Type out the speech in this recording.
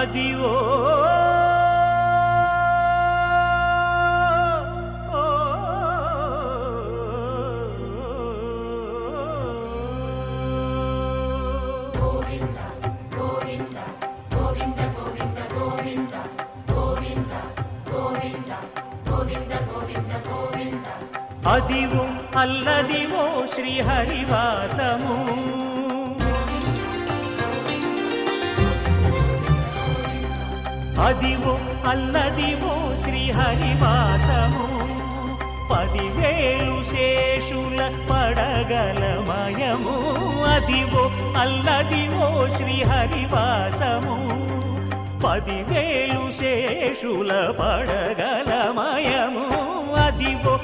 Adivo Adivo Alladivo శ్రీహరివాసము Adivo Alladivo శ్రీహరివాసము 10,000 శేషుల పడగలమయము Adivo Alladivo శ్రీహరివాసము 10,000 శేషుల పడగలమయము Adivo